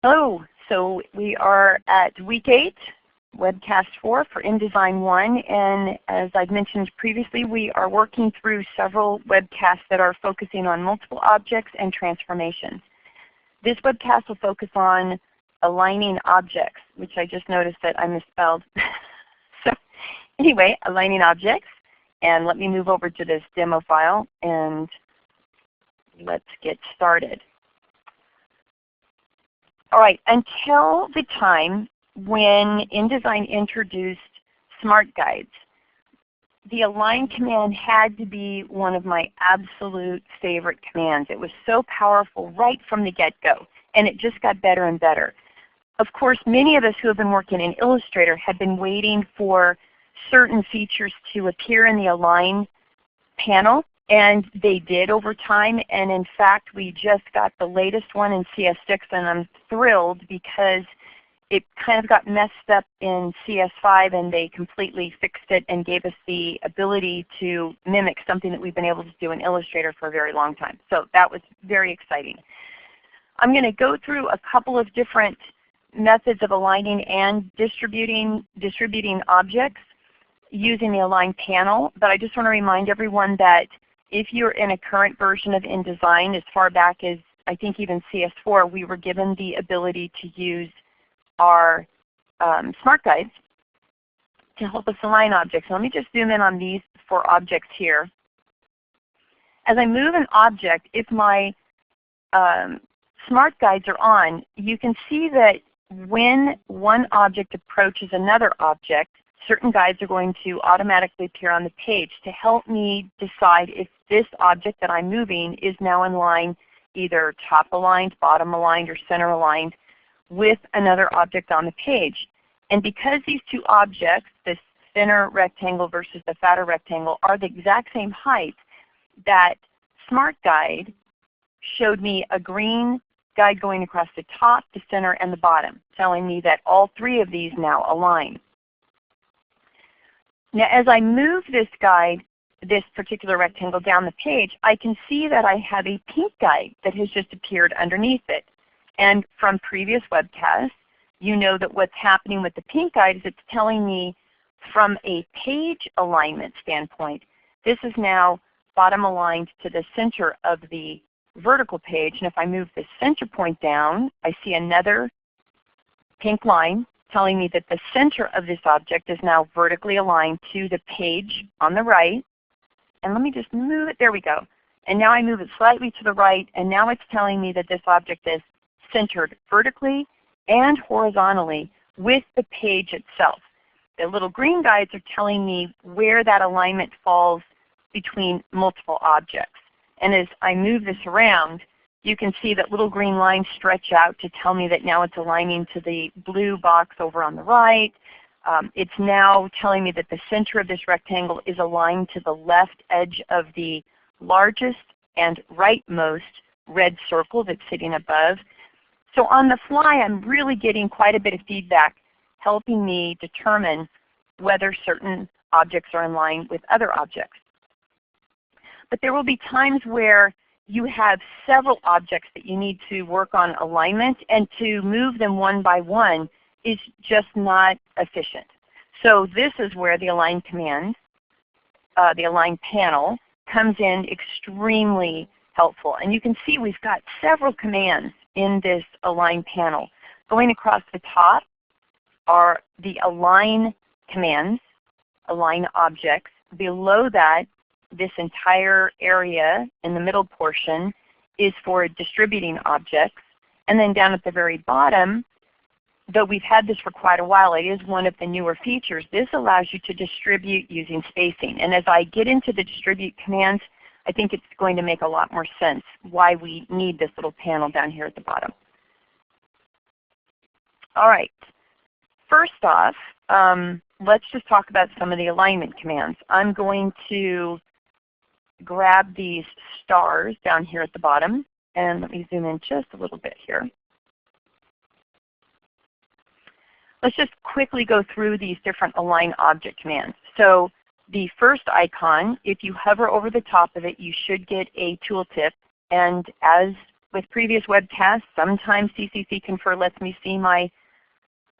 Hello, so we are at week 8, webcast 4 for InDesign 1, and as I've mentioned previously, we are working through several webcasts that are focusing on multiple objects and transformations. This webcast will focus on aligning objects, which I just noticed that I misspelled. So anyway, aligning objects, and let me move over to this demo file and let's get started. All right, until the time when InDesign introduced Smart Guides, the align command had to be one of my absolute favorite commands. It was so powerful right from the get-go, and it just got better and better. Of course, many of us who have been working in Illustrator had been waiting for certain features to appear in the align panel, and they did over time, and in fact we just got the latest one in CS6, and I'm thrilled because it kind of got messed up in CS5 and they completely fixed it and gave us the ability to mimic something that we've been able to do in Illustrator for a very long time. So that was very exciting. I'm going to go through a couple of different methods of aligning and distributing objects using the align panel, but I just want to remind everyone that if you're in a current version of InDesign, as far back as I think even CS4, we were given the ability to use our Smart Guides to help us align objects. So let me just zoom in on these 4 objects here. As I move an object, if my Smart Guides are on, you can see that when one object approaches another object, certain guides are going to automatically appear on the page to help me decide if this object that I'm moving is now in line, either top aligned, bottom aligned, or center aligned with another object on the page. And because these two objects, this thinner rectangle versus the fatter rectangle, are the exact same height, that Smart Guide showed me a green guide going across the top, the center, and the bottom, telling me that all 3 of these now align. Now as I move this guide, this particular rectangle down the page, I can see that I have a pink guide that has just appeared underneath it. And from previous webcasts, you know that what's happening with the pink guide is it's telling me from a page alignment standpoint, this is now bottom aligned to the center of the vertical page. And if I move the center point down, I see another pink line telling me that the center of this object is now vertically aligned to the page on the right. And let me just move it, there we go. And now I move it slightly to the right, and now it's telling me that this object is centered vertically and horizontally with the page itself. The little green guides are telling me where that alignment falls between multiple objects. And as I move this around, you can see that little green lines stretch out to tell me that now it's aligning to the blue box over on the right. It's now telling me that the center of this rectangle is aligned to the left edge of the largest and rightmost red circle that's sitting above. So on the fly, I'm really getting quite a bit of feedback, helping me determine whether certain objects are in line with other objects. But there will be times where you have several objects that you need to work on alignment, and to move them one by one is just not efficient. So this is where the align command, the align panel, comes in extremely helpful. And you can see we've got several commands in this align panel. Going across the top are the align commands, align objects. Below that, this entire area in the middle portion is for distributing objects. And then down at the very bottom, though we've had this for quite a while, it is one of the newer features. This allows you to distribute using spacing. And as I get into the distribute commands, I think it's going to make a lot more sense why we need this little panel down here at the bottom. All right. First off, let's just talk about some of the alignment commands. I'm going to grab these stars down here at the bottom, and let me zoom in just a little bit here. Let's just quickly go through these different align object commands. So the first icon, if you hover over the top of it, you should get a tooltip. And as with previous webcasts, sometimes CCC Confer lets me see my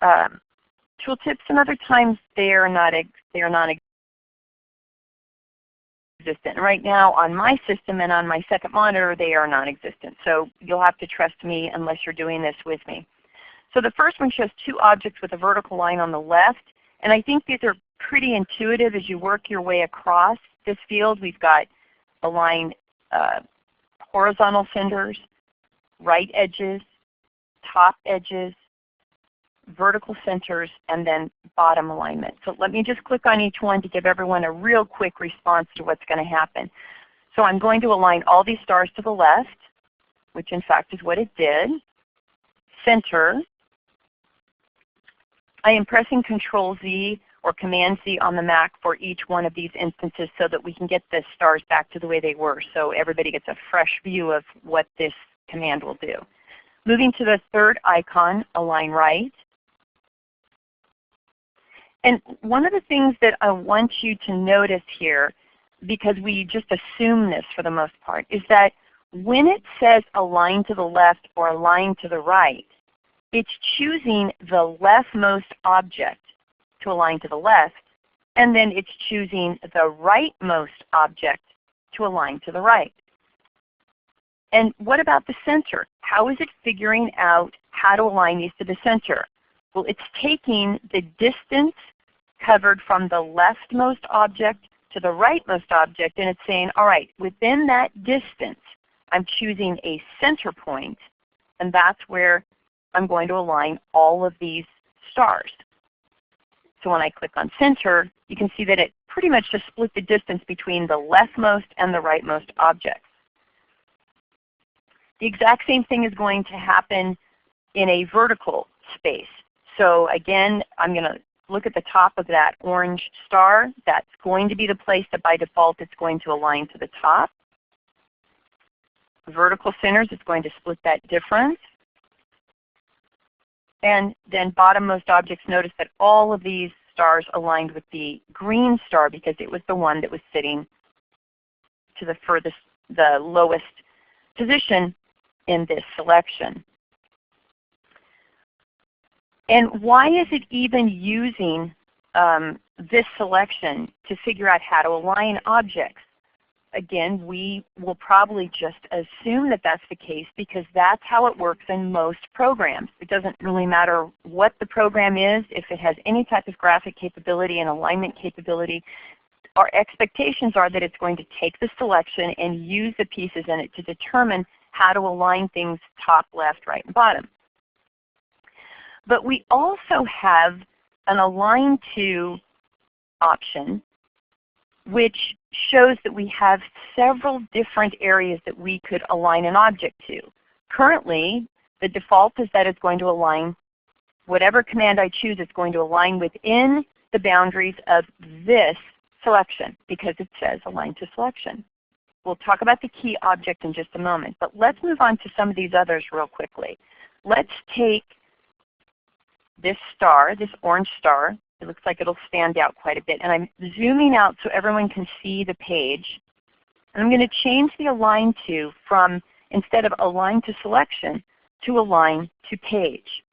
tooltips, and other times they are non-existent. Right now on my system and on my second monitor, they are non-existent. So you'll have to trust me unless you're doing this with me. So the first one shows two objects with a vertical line on the left. And I think these are pretty intuitive as you work your way across this field. We've got align horizontal centers, right edges, top edges, vertical centers, and then bottom alignment. So let me just click on each one to give everyone a real quick response to what's going to happen. So I'm going to align all these stars to the left, which in fact is what it did. Center. I am pressing Control-Z or Command-Z on the Mac for each one of these instances so that we can get the stars back to the way they were, so everybody gets a fresh view of what this command will do. Moving to the third icon, Align Right. And one of the things that I want you to notice here, because we just assume this for the most part, is that when it says align to the left or align to the right, it's choosing the leftmost object to align to the left, and then it's choosing the rightmost object to align to the right. And what about the center? How is it figuring out how to align these to the center? Well, it's taking the distance covered from the leftmost object to the rightmost object, and it's saying, all right, within that distance, I'm choosing a center point, and that's where I'm going to align all of these stars. So when I click on center, you can see that it pretty much just split the distance between the leftmost and the rightmost objects. The exact same thing is going to happen in a vertical space. So again, I'm going to look at the top of that orange star. That's going to be the place that by default it's going to align to the top. Vertical centers, it's going to split that difference. And then bottommost objects, notice that all of these stars aligned with the green star because it was the one that was sitting to the lowest position in this selection. And why is it even using this selection to figure out how to align objects? Again, we will probably just assume that that's the case because that's how it works in most programs. It doesn't really matter what the program is. If it has any type of graphic capability and alignment capability, our expectations are that it's going to take the selection and use the pieces in it to determine how to align things top, left, right, and bottom. But we also have an Align To option, which shows that we have several different areas that we could align an object to. Currently, the default is that it's going to align, whatever command I choose, it's going to align within the boundaries of this selection because it says Align To Selection. We'll talk about the key object in just a moment, but let's move on to some of these others real quickly. Let's take this star, this orange star. It looks like it'll stand out quite a bit. And I'm zooming out so everyone can see the page. And I'm going to change the Align To from, instead of Align To Selection, to Align To Page.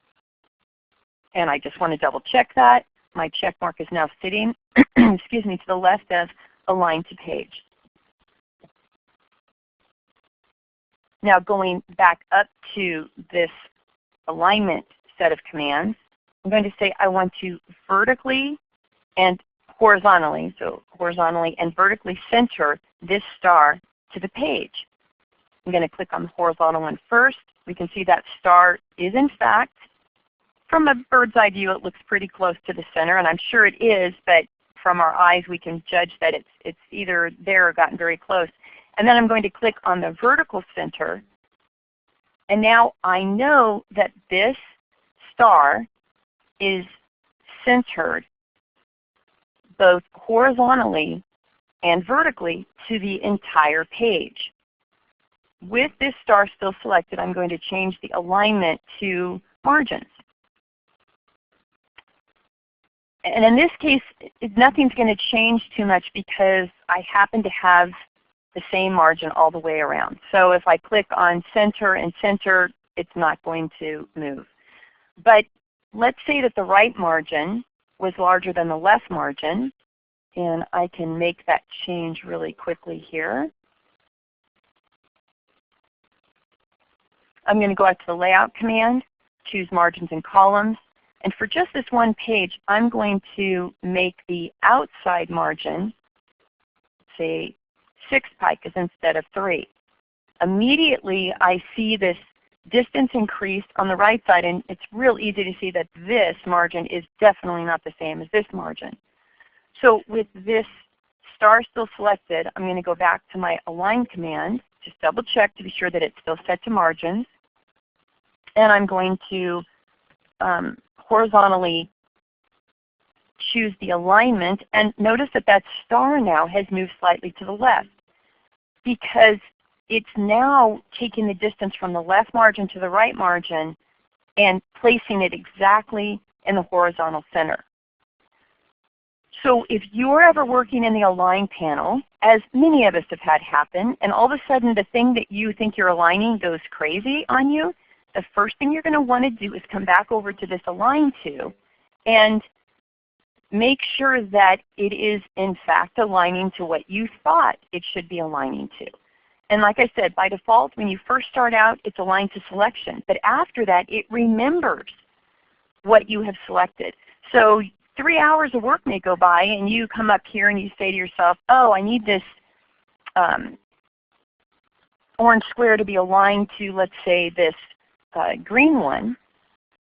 And I just want to double check that. My check mark is now sitting excuse me, to the left of Align To Page. Now going back up to this alignment set of commands, I'm going to say I want to vertically and horizontally, so horizontally and vertically center this star to the page. I'm going to click on the horizontal one first. We can see that star is in fact, from a bird's eye view, it looks pretty close to the center, and I'm sure it is, but from our eyes we can judge that it's either there or gotten very close. And then I'm going to click on the vertical center, and now I know that this star is centered both horizontally and vertically to the entire page. With this star still selected, I'm going to change the alignment to margins. And in this case, nothing's going to change too much because I happen to have the same margin all the way around. So if I click on center and center, it's not going to move. But let's say that the right margin was larger than the left margin, and I can make that change really quickly here. I'm going to go out to the Layout command, choose Margins and Columns, and for just this one page, I'm going to make the outside margin, say, 6 picas instead of 3. Immediately, I see this distance increased on the right side, and it's real easy to see that this margin is definitely not the same as this margin. So with this star still selected, I'm going to go back to my Align command, just double check to be sure that it's still set to margins, and I'm going to horizontally choose the alignment, and notice that that star now has moved slightly to the left because it's now taking the distance from the left margin to the right margin and placing it exactly in the horizontal center. So if you're ever working in the Align panel, as many of us have had happen, and all of a sudden the thing that you think you're aligning goes crazy on you, the first thing you're going to want to do is come back over to this Align to and make sure that it is in fact aligning to what you thought it should be aligning to. And like I said, by default, when you first start out, it's aligned to selection. But after that, it remembers what you have selected. So 3 hours of work may go by, and you come up here and you say to yourself, oh, I need this orange square to be aligned to, let's say, this green one.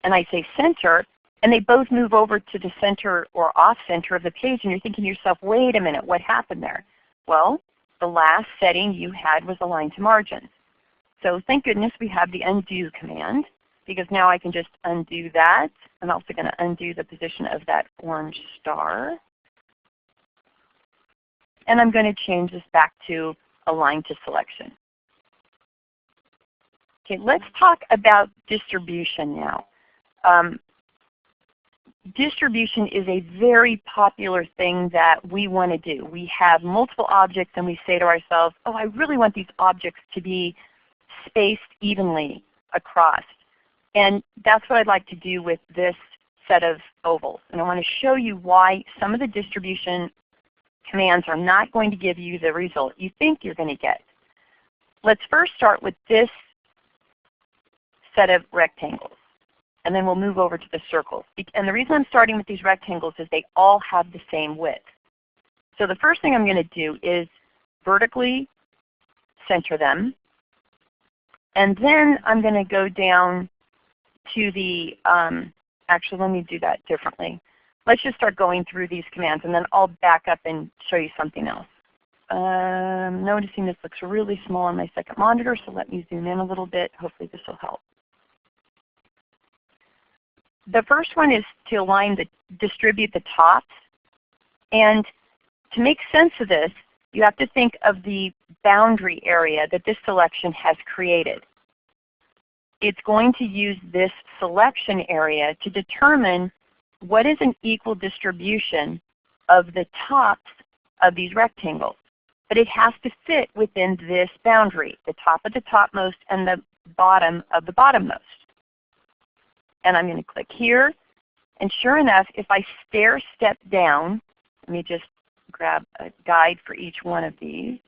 And I say center, and they both move over to the center or off center of the page, and you're thinking to yourself, wait a minute, what happened there? Well, the last setting you had was aligned to margins. So thank goodness we have the undo command, because now I can just undo that. I'm also going to undo the position of that orange star. And I'm going to change this back to align to selection. Okay, let's talk about distribution now. Distribution is a very popular thing that we want to do. We have multiple objects and we say to ourselves, oh, I really want these objects to be spaced evenly across. And that's what I'd like to do with this set of ovals. And I want to show you why some of the distribution commands are not going to give you the result you think you're going to get. Let's first start with this set of rectangles. And then we'll move over to the circles. And the reason I'm starting with these rectangles is they all have the same width. So the first thing I'm going to do is vertically center them. And then I'm going to go down to the, actually let me do that differently. Let's just start going through these commands, and then I'll back up and show you something else. Noticing this looks really small on my second monitor, so let me zoom in a little bit. Hopefully this will help. The first one is to align distribute the tops. And to make sense of this, you have to think of the boundary area that this selection has created. It's going to use this selection area to determine what is an equal distribution of the tops of these rectangles. But it has to fit within this boundary, the top of the topmost and the bottom of the bottommost. And I'm going to click here. And sure enough, if I stair step down, let me just grab a guide for each one of these.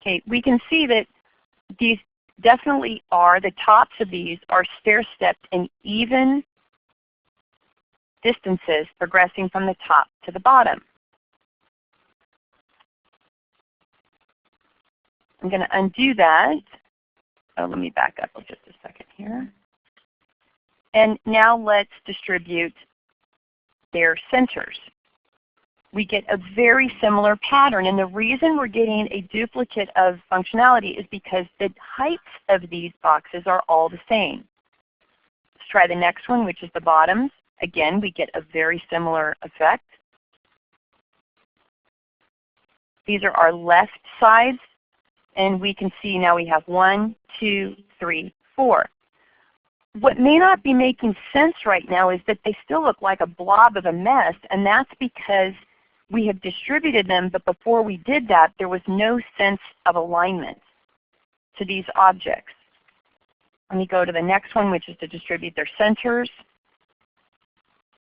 Okay, we can see that these definitely are, the tops of these are stair stepped in even distances progressing from the top to the bottom. I'm going to undo that. Oh, let me back up for just a second here. And now let's distribute their centers. We get a very similar pattern, and the reason we're getting a duplicate of functionality is because the heights of these boxes are all the same. Let's try the next one, which is the bottoms. Again, we get a very similar effect. These are our left sides. And we can see now we have 1, 2, 3, 4. what may not be making sense right now is that they still look like a blob of a mess, and that's because we have distributed them, but before we did that, there was no sense of alignment to these objects. Let me go to the next one, which is to distribute their centers.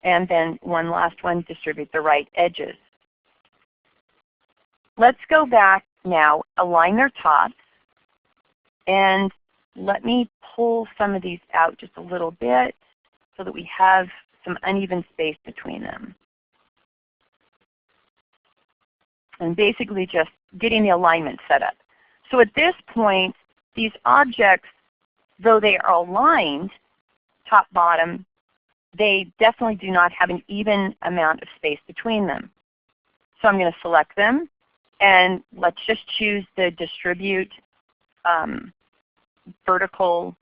And then one last one, distribute the right edges. Let's go back now, align their tops, and let me pull some of these out just a little bit so that we have some uneven space between them. And basically just getting the alignment set up. So at this point, these objects, though they are aligned top, bottom, they definitely do not have an even amount of space between them. So I'm going to select them, and let's just choose the distribute vertical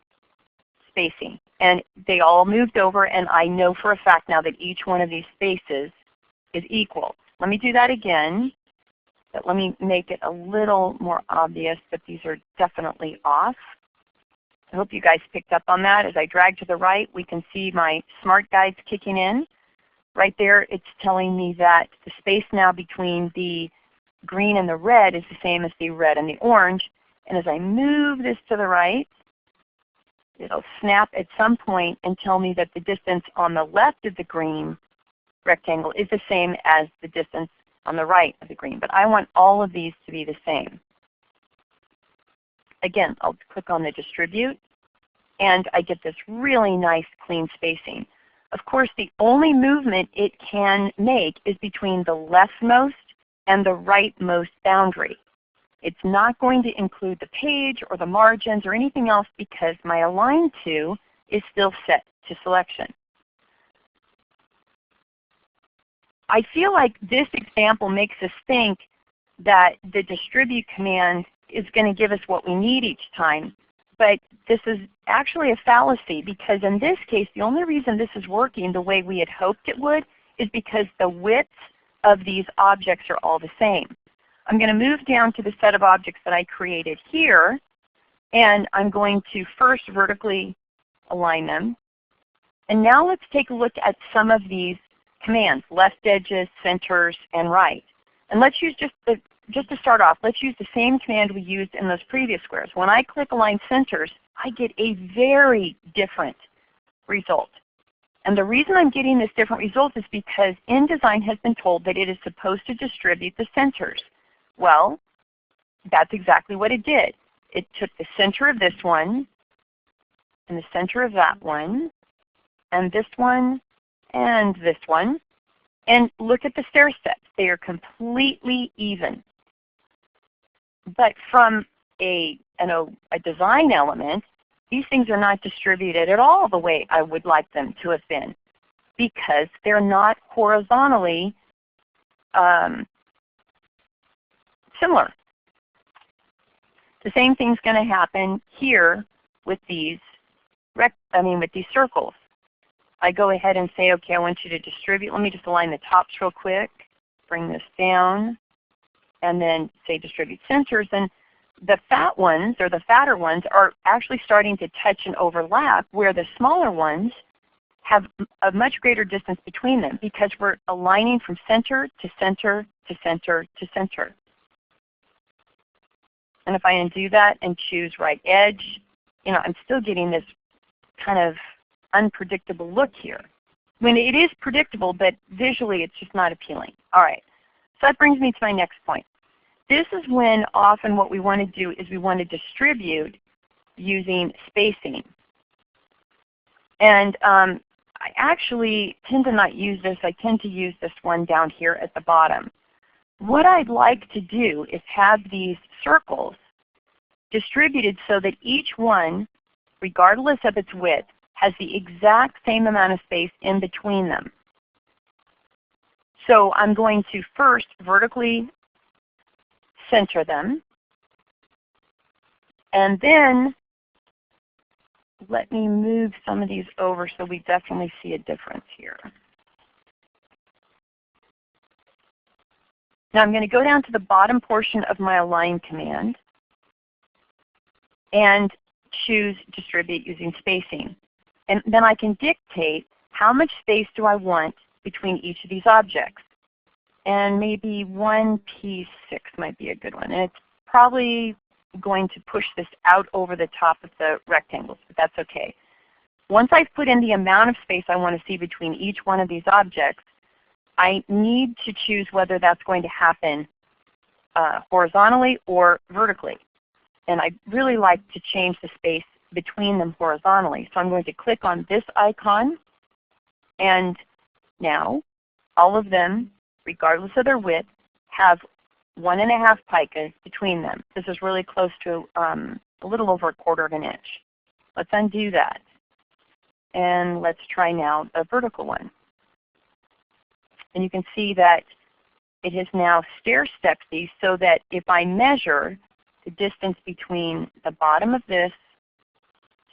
spacing. And they all moved over, and I know for a fact now that each one of these spaces is equal. Let me do that again, but let me make it a little more obvious that these are definitely off. I hope you guys picked up on that. As I drag to the right, we can see my smart guides kicking in. Right there, it's telling me that the space now between the green and the red is the same as the red and the orange. And as I move this to the right, it'll snap at some point and tell me that the distance on the left of the green rectangle is the same as the distance on the right of the green. But I want all of these to be the same. Again, I'll click on the distribute, and I get this really nice clean spacing. Of course, the only movement it can make is between the leftmost and the rightmost boundary. It's not going to include the page or the margins or anything else because my align to is still set to selection. I feel like this example makes us think that the distribute command is going to give us what we need each time. But this is actually a fallacy because in this case, the only reason this is working the way we had hoped it would is because the widths of these objects are all the same. I'm going to move down to the set of objects that I created here, and I'm going to first vertically align them. And now let's take a look at some of these commands, left edges, centers, and right. And let's use just to start off, let's use the same command we used in those previous squares. When I click Align Centers, I get a very different result. And the reason I'm getting this different result is because InDesign has been told that it is supposed to distribute the centers. Well, that's exactly what it did. It took the center of this one, and the center of that one, and this one, and this one. And look at the stair steps. They are completely even. But from a design element, these things are not distributed at all the way I would like them to have been because they're not horizontally similar. The same thing's going to happen here with these circles. I go ahead and say, okay, I want you to distribute. Let me just align the tops real quick, bring this down, and then say distribute centers. And the fat ones, or the fatter ones, are actually starting to touch and overlap where the smaller ones have a much greater distance between them because we're aligning from center to center to center to center. And if I undo that and choose right edge, I'm still getting this kind of unpredictable look here. I mean, it is predictable, but visually it's just not appealing. All right, so that brings me to my next point. This is when often what we want to do is we want to distribute using spacing. And I actually tend to not use this. I tend to use this one down here at the bottom. What I'd like to do is have these circles distributed so that each one, regardless of its width, has the exact same amount of space in between them. So I'm going to first vertically center them, and then let me move some of these over so we definitely see a difference here. Now I'm going to go down to the bottom portion of my align command and choose distribute using spacing. And then I can dictate how much space do I want between each of these objects. And maybe 1p6 might be a good one. And it's probably going to push this out over the top of the rectangles, but that's okay. Once I've put in the amount of space I want to see between each one of these objects, I need to choose whether that's going to happen horizontally or vertically. And I really like to change the space between them horizontally. So I'm going to click on this icon, and now all of them, regardless of their width, have 1.5 picas between them. This is really close to a little over 1/4 inch. Let's undo that. And let's try now the vertical one. And you can see that it has now stair-stepped these so that if I measure the distance between the bottom of this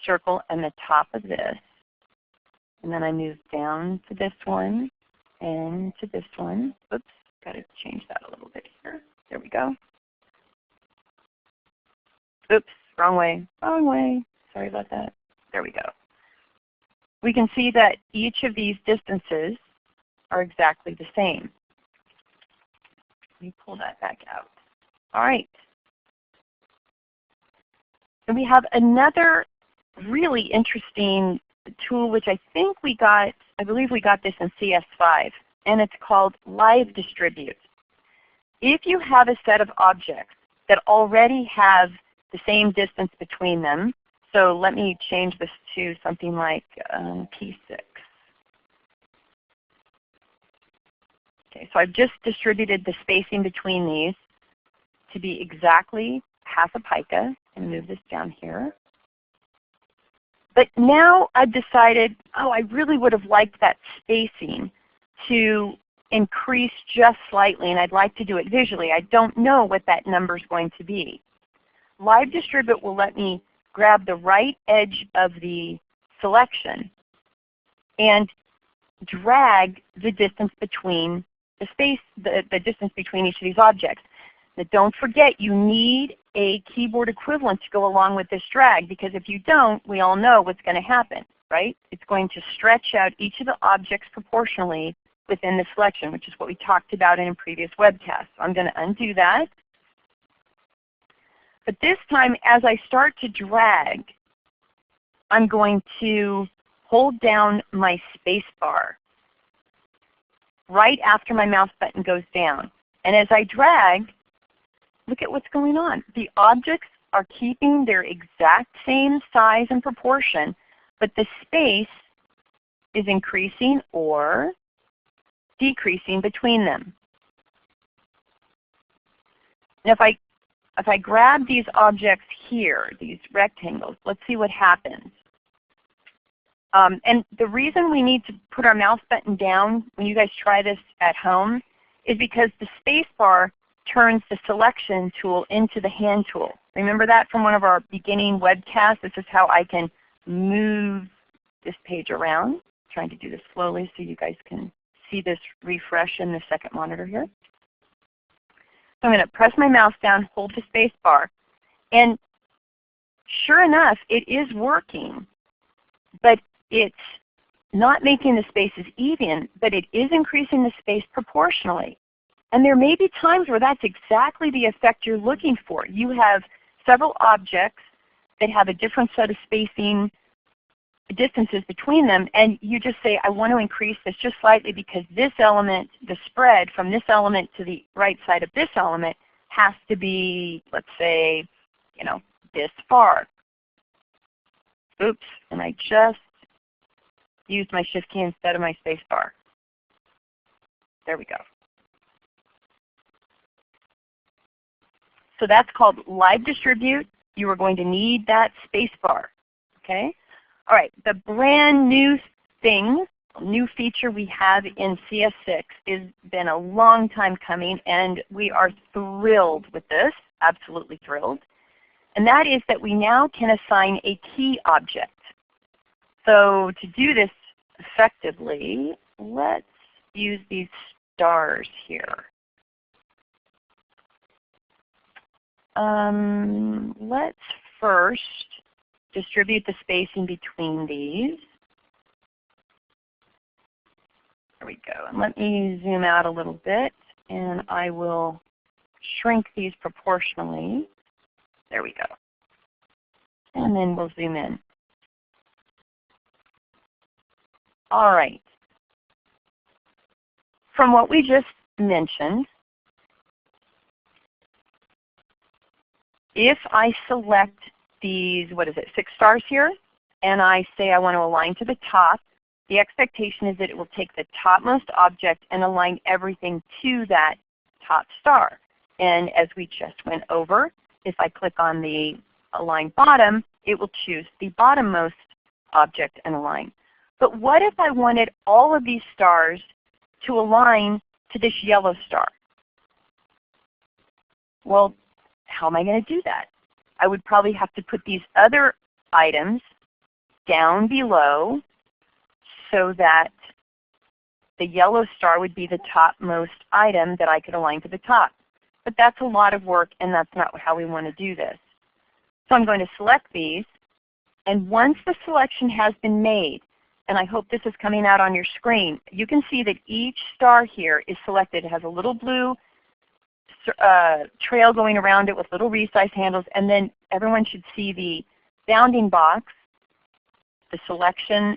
circle and the top of this, and then I move down to this one and to this one. Oops, got to change that a little bit here. There we go. Oops, wrong way, wrong way. Sorry about that. There we go. We can see that each of these distances are exactly the same. Let me pull that back out. All right. And we have another really interesting tool, which I believe we got this in CS5, and it's called Live Distribute. If you have a set of objects that already have the same distance between them, so let me change this to something like P6. Okay, so I've just distributed the spacing between these to be exactly 1/2 pica, and move this down here. But now I've decided, oh, I really would have liked that spacing to increase just slightly, and I'd like to do it visually. I don't know what that number is going to be. Live Distribute will let me grab the right edge of the selection and drag the distance between the distance between each of these objects. Now don't forget, you need a keyboard equivalent to go along with this drag, because if you don't, we all know what's going to happen, right? It's going to stretch out each of the objects proportionally within the selection, which is what we talked about in a previous webcast. So I'm going to undo that. But this time, as I start to drag, I'm going to hold down my space bar right after my mouse button goes down. And as I drag, look at what's going on. The objects are keeping their exact same size and proportion, but the space is increasing or decreasing between them. Now if I grab these objects here, these rectangles, let's see what happens. And the reason we need to put our mouse button down when you guys try this at home is because the space bar turns the selection tool into the hand tool. Remember that from one of our beginning webcasts? This is how I can move this page around. I'm trying to do this slowly so you guys can see this refresh in the second monitor here. So I'm going to press my mouse down, hold the space bar, and sure enough, it is working, but it's not making the spaces even, but it is increasing the space proportionally. And there may be times where that's exactly the effect you're looking for. You have several objects that have a different set of spacing distances between them, and you just say, I want to increase this just slightly because this element, the spread from this element to the right side of this element has to be, let's say, this far. Oops, and I just used my Shift key instead of my space bar. There we go. So that's called Live Distribute. You are going to need that space bar. Okay? All right, the brand new thing, new feature we have in CS6 has been a long time coming, and we are thrilled with this, absolutely thrilled. And that is that we now can assign a key object. So to do this effectively, let's use these stars here. Let's first distribute the spacing between these. There we go. And let me zoom out a little bit, and I will shrink these proportionally. There we go. And then we'll zoom in. All right. From what we just mentioned, if I select these, 6 stars here, and I say I want to align to the top, the expectation is that it will take the topmost object and align everything to that top star. And as we just went over, if I click on the Align Bottom, it will choose the bottommost object and align. But what if I wanted all of these stars to align to this yellow star? Well, how am I going to do that? I would probably have to put these other items down below so that the yellow star would be the topmost item that I could align to the top. But that's a lot of work, and that's not how we want to do this. So I'm going to select these, and once the selection has been made, and I hope this is coming out on your screen, you can see that each star here is selected. It has a little blue trail going around it with little resize handles, and then everyone should see the bounding box, the selection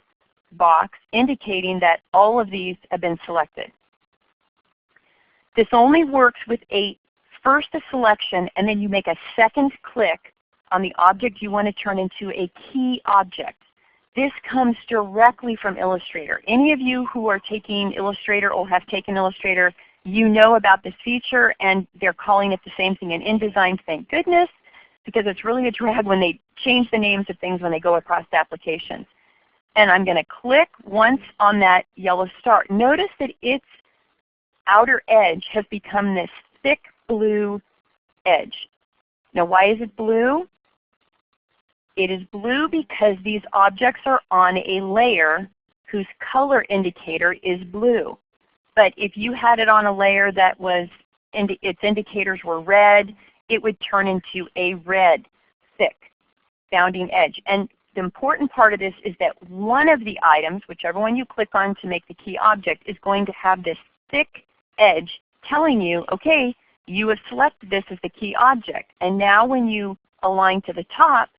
box, indicating that all of these have been selected. This only works with first a selection, and then you make a second click on the object you want to turn into a key object. This comes directly from Illustrator. Any of you who are taking Illustrator or have taken Illustrator, you know about this feature, and they're calling it the same thing in InDesign, thank goodness, because it's really a drag when they change the names of things when they go across the applications. And I'm going to click once on that yellow star. Notice that its outer edge has become this thick blue edge. Now why is it blue? It is blue because these objects are on a layer whose color indicator is blue. But if you had it on a layer that was its indicators were red, it would turn into a red, thick, bounding edge. And the important part of this is that one of the items, whichever one you click on to make the key object, is going to have this thick edge telling you, okay, you have selected this as the key object. And now when you align to the top,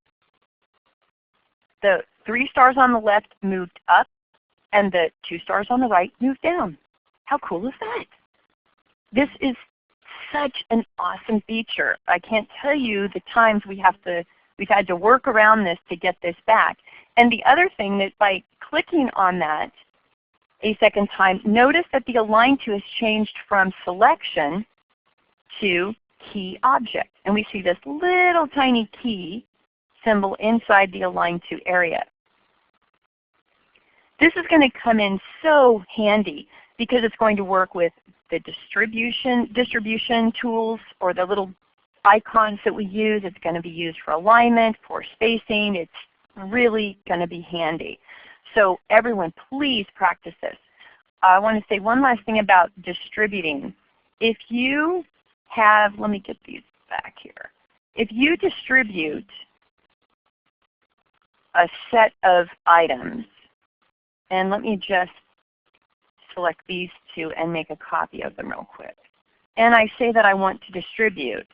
the 3 stars on the left moved up, and the 2 stars on the right moved down. How cool is that? This is such an awesome feature. I can't tell you the times we've had to work around this to get this back. And the other thing that by clicking on that a second time, notice that the Align To has changed from selection to key object. And we see this little tiny key symbol inside the Align To area. This is going to come in so handy because it's going to work with the distribution tools or the little icons that we use. It's going to be used for alignment, for spacing. It's really going to be handy. So everyone, please practice this. I want to say one last thing about distributing. If you have, let me get these back here. If you distribute a set of items, and let me just select these two and make a copy of them real quick. And I say that I want to distribute.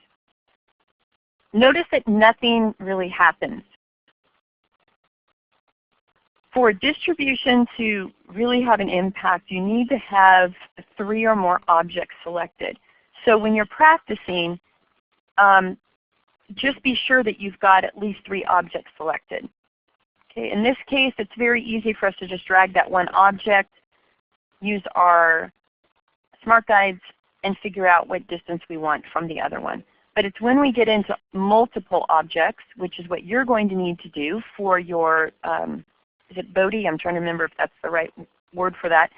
Notice that nothing really happens. For distribution to really have an impact, you need to have 3 or more objects selected. So when you're practicing, just be sure that you've got at least 3 objects selected. Okay, in this case, it's very easy for us to just drag that one object, use our smart guides, and figure out what distance we want from the other one. But it's when we get into multiple objects, which is what you're going to need to do for your, is it Bodhi? I'm trying to remember if that's the right word for that.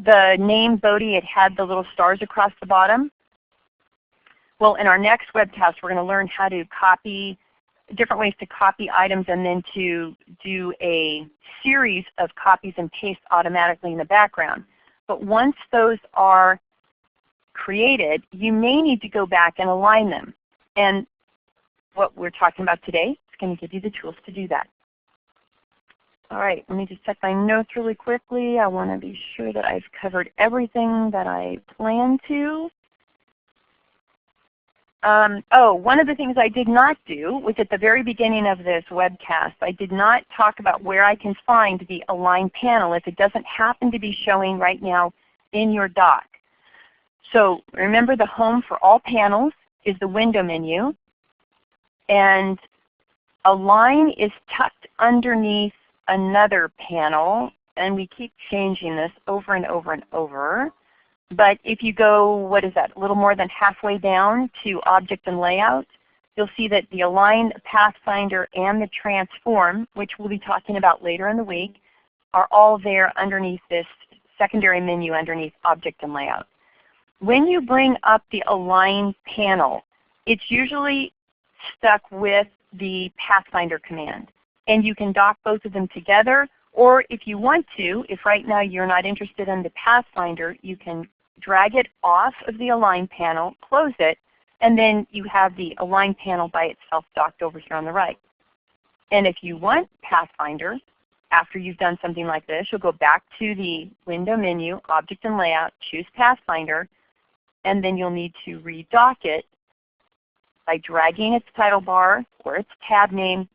The name Bodhi, it had the little stars across the bottom. Well, in our next webcast, we're going to learn how to copy, different ways to copy items and then to do a series of copies and paste automatically in the background. But once those are created, you may need to go back and align them. And what we're talking about today is going to give you the tools to do that. All right, let me just check my notes really quickly. I want to be sure that I've covered everything that I plan to. One of the things I did not do was at the very beginning of this webcast, I did not talk about where I can find the Align panel if it doesn't happen to be showing right now in your doc. So remember, the home for all panels is the window menu, and Align is tucked underneath another panel, and we keep changing this over and over and over. But if you go, what is that, a little more than halfway down to Object and Layout, you'll see that the Align, Pathfinder, and the Transform, which we'll be talking about later in the week, are all there underneath this secondary menu underneath Object and Layout. When you bring up the Align panel, it's usually stuck with the Pathfinder command. And you can dock both of them together, or if you want to, if right now you're not interested in the Pathfinder, you can drag it off of the Align panel, close it, and then you have the Align panel by itself docked over here on the right. And if you want Pathfinder, after you've done something like this, you'll go back to the window menu, Object and Layout, choose Pathfinder, and then you'll need to redock it by dragging its title bar or its tab name,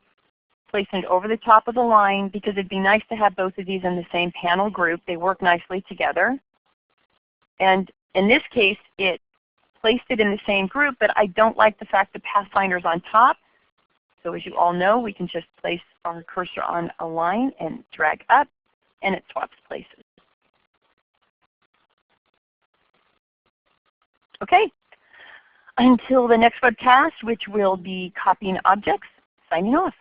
placing it over the top of the line, because it'd be nice to have both of these in the same panel group. They work nicely together. And in this case, it placed it in the same group, but I don't like the fact that Pathfinder's on top. So as you all know, we can just place our cursor on a line and drag up, and it swaps places. Okay, until the next webcast, which will be copying objects, signing off.